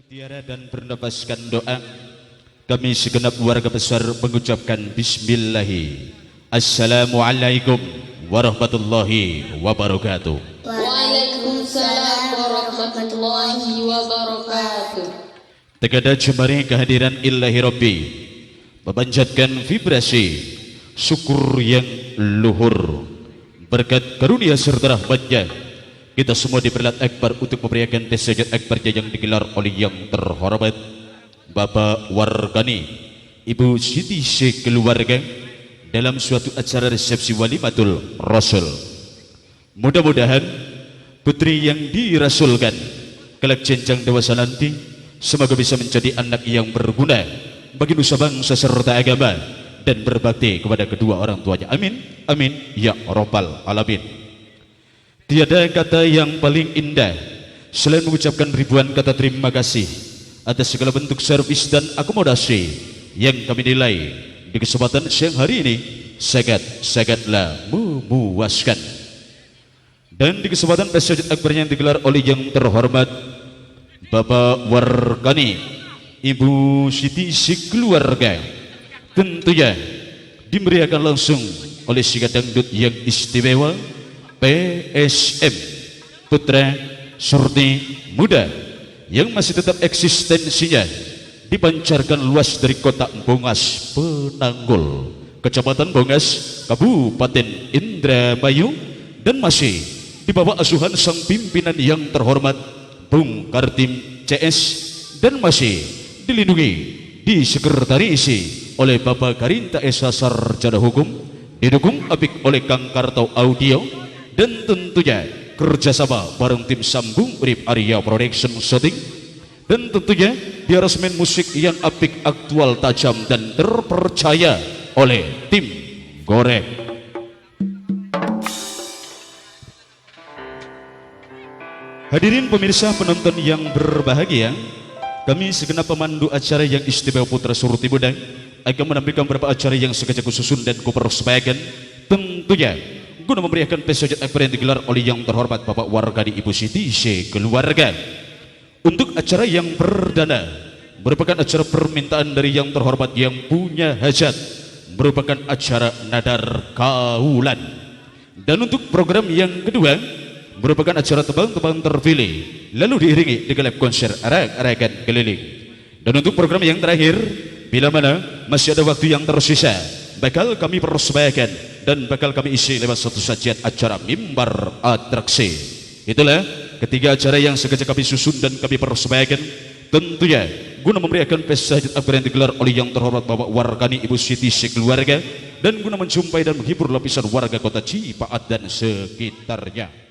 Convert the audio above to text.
Mutiara dan bernapaskan doa, kami segenap warga besar mengucapkan Bismillahi. Assalamualaikum warahmatullahi wabarakatuh. Waalaikumsalam warahmatullahi wabarakatuh. Tegada jemari kehadiran Ilahi Rabbi, memanjatkan vibrasi syukur yang luhur, berkat karunia serta rahmatnya. Kita semua diperlat akbar untuk memberikan tasajud akbarnya yang digelar oleh yang terhormat Bapak Warkani Ibu Siti sekeluarga dalam suatu acara resepsi Walimatul Rasul. Mudah-mudahan putri yang dirasulkan kelak jenjang dewasa nanti semoga bisa menjadi anak yang berguna bagi nusa bangsa serta agama dan berbakti kepada kedua orang tuanya. Amin, amin, ya rabbal alamin. Tiada kata yang paling indah selain mengucapkan ribuan kata terima kasih atas segala bentuk servis dan akomodasi yang kami nilai di kesempatan siang hari ini sangatlah memuaskan. Dan di kesempatan tasajud akbar yang digelar oleh yang terhormat Bapak Warkani Ibu Siti sekeluarga, tentunya dimeriahkan langsung oleh si dangdut yang istimewa PSM, putra surti muda yang masih tetap eksistensinya dipancarkan luas dari kota Bongas Penanggul, Kecamatan Bongas, Kabupaten Indramayu, dan masih di bawah asuhan sang pimpinan yang terhormat Bung Kartim CS, dan masih dilindungi, disekretarisi oleh Bapak Karinta Esa Sarjana Hukum, didukung apik oleh Kang Karto Audio, dan tentunya kerjasama bareng tim Sambung Urip Arya Production Shooting, dan tentunya di aransemen musik yang apik, aktual, tajam, dan terpercaya oleh tim Goreng. Hadirin pemirsa penonton yang berbahagia, kami segenap pemandu acara yang istimewa Putra Surti Muda akan menampilkan beberapa acara yang sengaja kususun dan kupersembahkan, tentunya guna memberikan tasajud akbar yang digelar oleh yang terhormat Bapak Warkani Ibu Siti sekeluarga. Untuk acara yang perdana merupakan acara permintaan dari yang terhormat yang punya hajat, merupakan acara nadar kaulan. Dan untuk program yang kedua merupakan acara tebang-tebang terpilih lalu diiringi dengan live konser arak-arakan keliling. Dan untuk program yang terakhir, bila mana masih ada waktu yang tersisa, bakal kami persembahkan dan bakal kami isi lewat satu sajian acara mimbar atraksi. Itulah ketiga acara yang sengaja kami susun dan kami persembahkan, tentunya guna memberikan tasajud akbar yang digelar oleh yang terhormat Bapak Warkani Ibu Siti sekeluarga, dan guna menjumpai dan menghibur lapisan warga kota Cipaat dan sekitarnya.